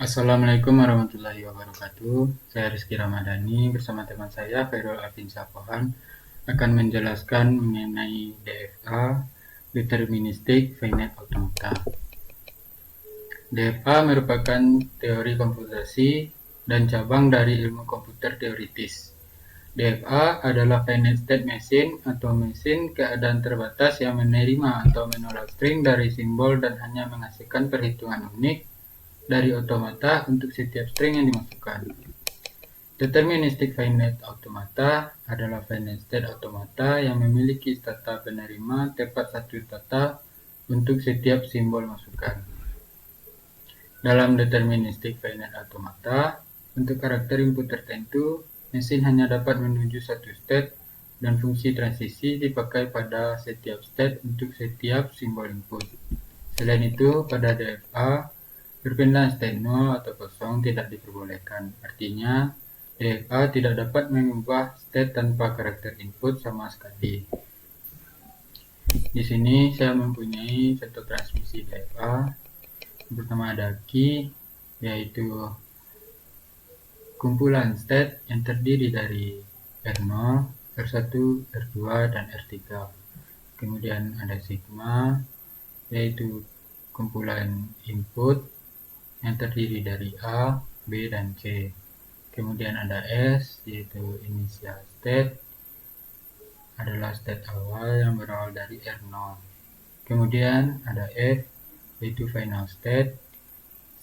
Assalamualaikum warahmatullahi wabarakatuh. Saya Rizky Ramadhani bersama teman saya Khairul Alvin Sapohan akan menjelaskan mengenai DFA, Deterministic Finite Automata. DFA merupakan teori komputasi dan cabang dari ilmu komputer teoritis. DFA adalah finite state machine atau mesin keadaan terbatas yang menerima atau menolak string dari simbol dan hanya menghasilkan perhitungan unik dari otomata untuk setiap string yang dimasukkan. Deterministic finite automata adalah finite state automata yang memiliki tata penerima tepat satu tata untuk setiap simbol masukan. Dalam deterministic finite automata, untuk karakter input tertentu, mesin hanya dapat menuju satu state dan fungsi transisi dipakai pada setiap state untuk setiap simbol input. Selain itu, pada DFA, perpindahan state 0 atau kosong tidak diperbolehkan. Artinya, DFA tidak dapat mengubah state tanpa karakter input sama sekali. Di sini saya mempunyai satu transmisi DFA. Yang pertama ada key, yaitu kumpulan state yang terdiri dari R0, R1, R2, dan R3. Kemudian ada sigma, yaitu kumpulan input yang terdiri dari A, B, dan C. Kemudian ada S, yaitu initial state, adalah state awal yang berawal dari R0. Kemudian ada F, yaitu final state,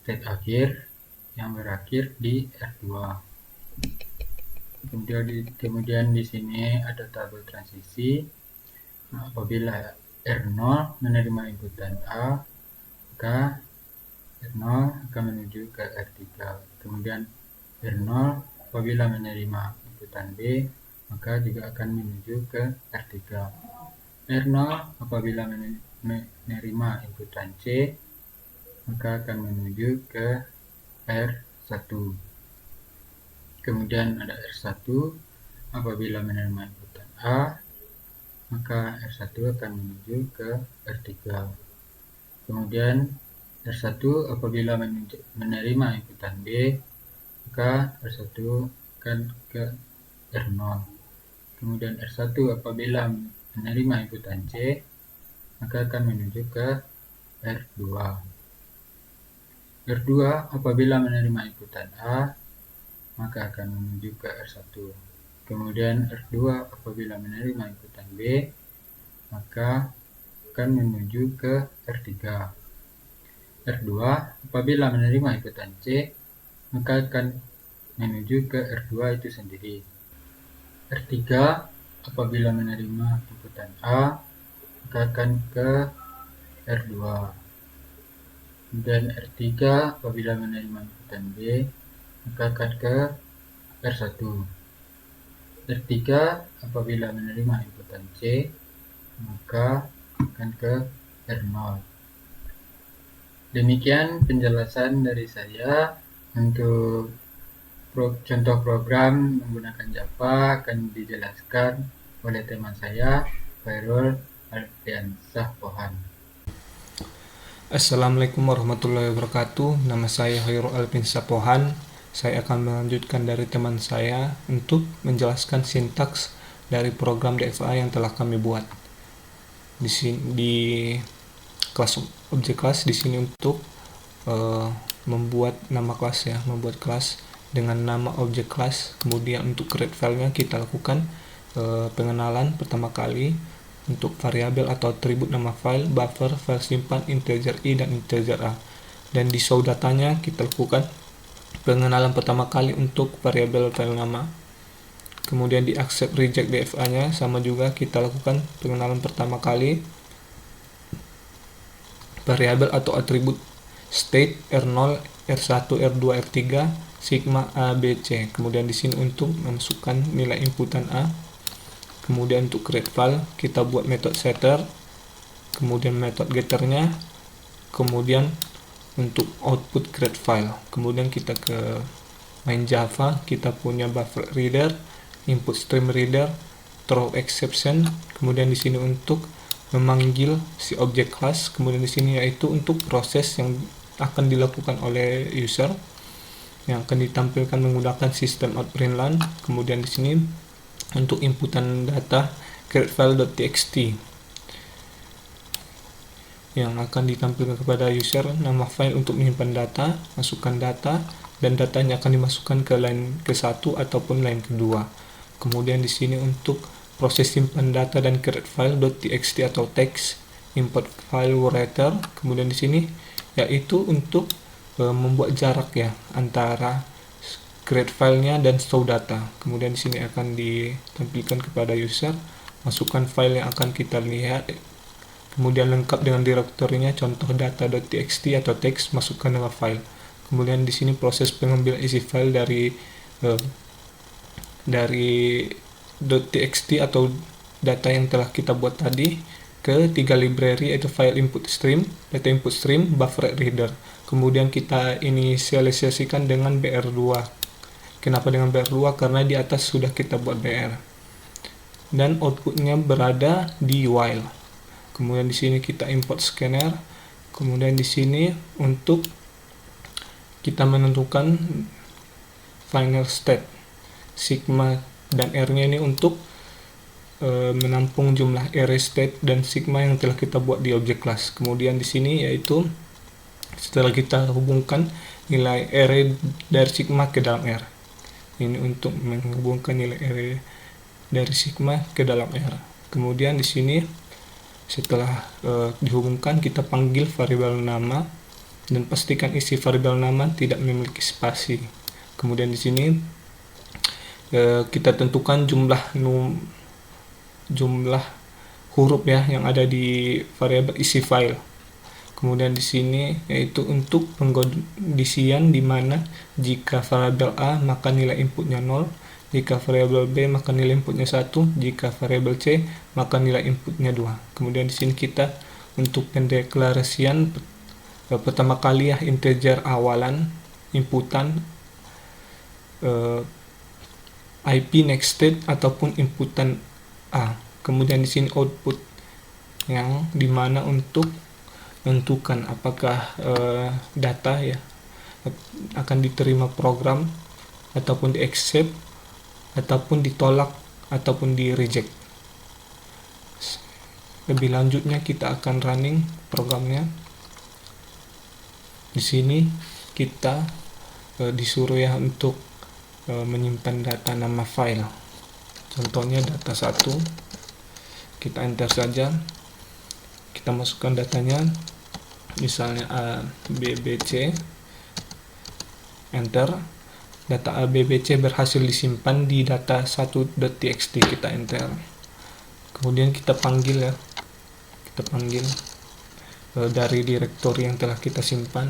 state akhir yang berakhir di R2. Kemudian di sini ada tabel transisi. Apabila R0 menerima inputan A, maka R0 akan menuju ke R3. Kemudian R0 apabila menerima inputan B, maka juga akan menuju ke R3. R0 apabila menerima inputan C, maka akan menuju ke R1. Kemudian ada R1 apabila menerima inputan A, maka R1 akan menuju ke R3. Kemudian R1 apabila menerima inputan B, maka R1 akan ke R0. Kemudian R1 apabila menerima inputan C, maka akan menuju ke R2. R2 apabila menerima inputan A, maka akan menuju ke R1. Kemudian R2 apabila menerima inputan B, maka akan menuju ke R3. R2 apabila menerima inputan C, maka akan menuju ke R2 itu sendiri. R3 apabila menerima inputan A, maka akan ke R2. Dan R3 apabila menerima inputan B, maka akan ke R1. R3 apabila menerima inputan C, maka akan ke R0. Demikian penjelasan dari saya. Untuk contoh program menggunakan Java akan dijelaskan oleh teman saya, Khairul Alvin Sapohan. Assalamualaikum warahmatullahi wabarakatuh. Nama saya Khairul Alvin Sapohan. Saya akan melanjutkan dari teman saya untuk menjelaskan sintaks dari program DFA yang telah kami buat. Di kelas objek kelas di sini untuk membuat nama kelas ya, membuat kelas dengan nama objek kelas. Kemudian untuk create filenya kita lakukan pengenalan pertama kali untuk variabel atau atribut nama file, buffer, file simpan, integer i dan integer a. Dan di show datanya kita lakukan pengenalan pertama kali untuk variabel file nama. Kemudian di accept reject DFA-nya sama juga kita lakukan pengenalan pertama kali variabel atau atribut state R0, R1, R2, R3, sigma A, B, C. Kemudian di sini untuk memasukkan nilai inputan A. Kemudian untuk create file kita buat method setter, kemudian method getternya, kemudian untuk output create file. Kemudian kita ke main Java, kita punya buffer reader, input stream reader, throw exception. Kemudian di sini untuk memanggil si objek kelas. Kemudian di sini yaitu untuk proses yang akan dilakukan oleh user yang akan ditampilkan menggunakan sistem out_println. Kemudian di sini untuk inputan data createFile.txt yang akan ditampilkan kepada user, nama file untuk menyimpan data, masukkan data, dan datanya akan dimasukkan ke line ke-1 ataupun line kedua. Kemudian di sini untuk proses simpan data dan createFile.txt atau teks, import file writer. Kemudian di sini yaitu untuk membuat jarak ya antara create filenya dan show data. Kemudian di sini akan ditampilkan kepada user, masukkan file yang akan kita lihat, kemudian lengkap dengan direktorinya, contoh data.txt atau teks, masukkan nama file. Kemudian di sini proses pengambilan isi file dari .txt atau data yang telah kita buat tadi ke 3 library, yaitu file input stream, data input stream, buffer reader. Kemudian kita inisialisasikan dengan BR2. Kenapa dengan BR2? Karena di atas sudah kita buat BR. Dan outputnya berada di while. Kemudian di sini kita import scanner. Kemudian di sini untuk kita menentukan final state, sigma dan R-nya ini untuk menampung jumlah array state dan sigma yang telah kita buat di objek class. Kemudian di sini yaitu setelah kita hubungkan nilai array dari sigma ke dalam R. Ini untuk menghubungkan nilai array dari sigma ke dalam R. Kemudian di sini setelah dihubungkan, kita panggil variabel nama dan pastikan isi variabel nama tidak memiliki spasi. Kemudian di sini kita tentukan jumlah huruf ya yang ada di variabel isi file. Kemudian di sini yaitu untuk pengkondisian di mana jika variabel A maka nilai inputnya 0, jika variabel B maka nilai inputnya 1, jika variabel C maka nilai inputnya 2. Kemudian di sini kita untuk pendeklarasian pertama kali ya integer awalan inputan IP next state ataupun inputan A. Kemudian di sini output yang dimana untuk menentukan apakah data ya akan diterima program ataupun di accept ataupun ditolak ataupun di reject. Lebih lanjutnya kita akan running programnya. Di sini kita disuruh ya untuk menyimpan data nama file. Contohnya data 1. Kita enter saja. Kita masukkan datanya, misalnya ABBC, enter. Data ABBC berhasil disimpan di data 1.txt, kita enter. Kemudian kita panggil ya, dari direktori yang telah kita simpan,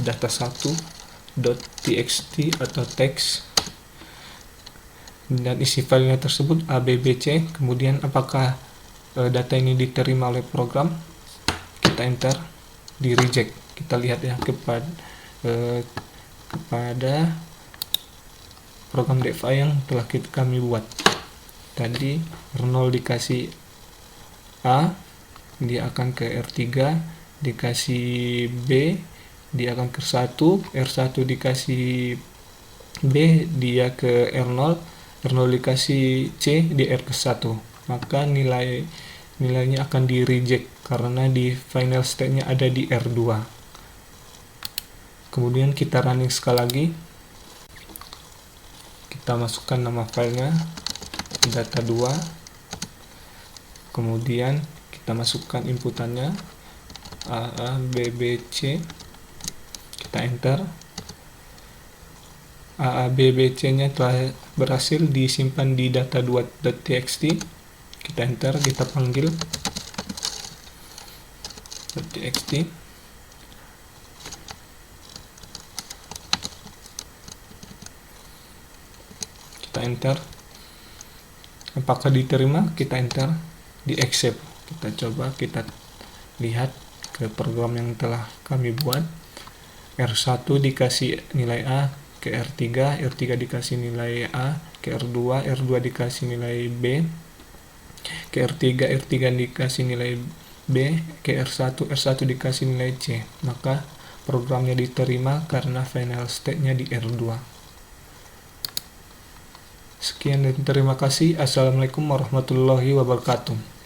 data 1.txt atau teks, dan isi filenya tersebut ABBC. Kemudian apakah data ini diterima oleh program, kita enter. Di reject, kita lihat ya kepada program DFA yang telah kami buat tadi. R0 dikasih A, dia akan ke R3, dikasih B, dia akan ke R1, R1 dikasih B, dia ke R0, R0 dikasih C, di R ke 1. Maka nilainya akan di reject karena di final state-nya ada di R2. Kemudian kita running sekali lagi. Kita masukkan nama filenya data 2. Kemudian kita masukkan inputannya AABBC. Kita enter. AABBC-nya telah berhasil disimpan di data 2.txt. Kita enter, kita panggil .txt. Kita enter. Apakah diterima? Kita enter. Di accept. Kita coba, kita lihat ke program yang telah kami buat. R1 dikasih nilai A ke R3, R3 dikasih nilai A ke R2, R2 dikasih nilai B ke R3, R3 dikasih nilai B ke R1, R1 dikasih nilai C. Maka programnya diterima karena final state-nya di R2. Sekian dan terima kasih. Assalamualaikum warahmatullahi wabarakatuh.